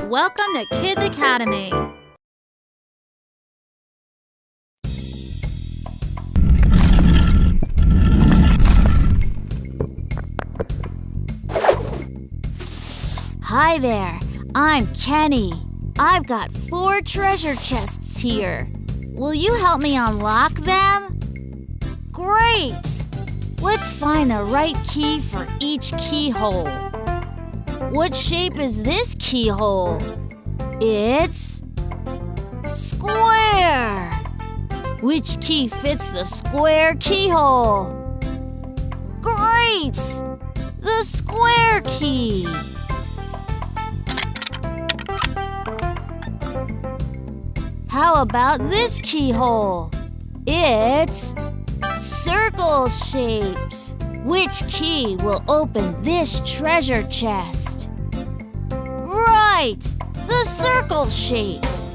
Welcome to Kids Academy. Hi there, I'm Kenny. I've got 4 treasure chests here. Will you help me unlock them? Great! Let's find the right key for each keyhole. What shape is this keyhole? It's square. Which key fits the square keyhole? Great! The square key. How about this keyhole? It's circle-shaped. Which key will open this treasure chest? Right! The circle-shaped.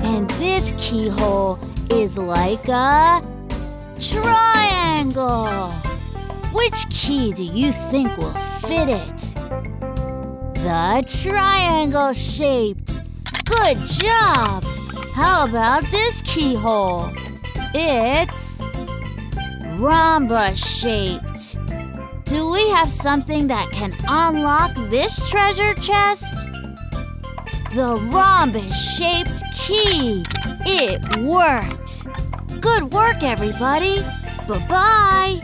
And this keyhole is like a triangle. Which key do you think will fit it? The triangle-shaped. Good job! How about this keyhole? It's rhombus-shaped. Do we have something that can unlock this treasure chest? The rhombus-shaped key. It worked. Good work, everybody. Bye-bye.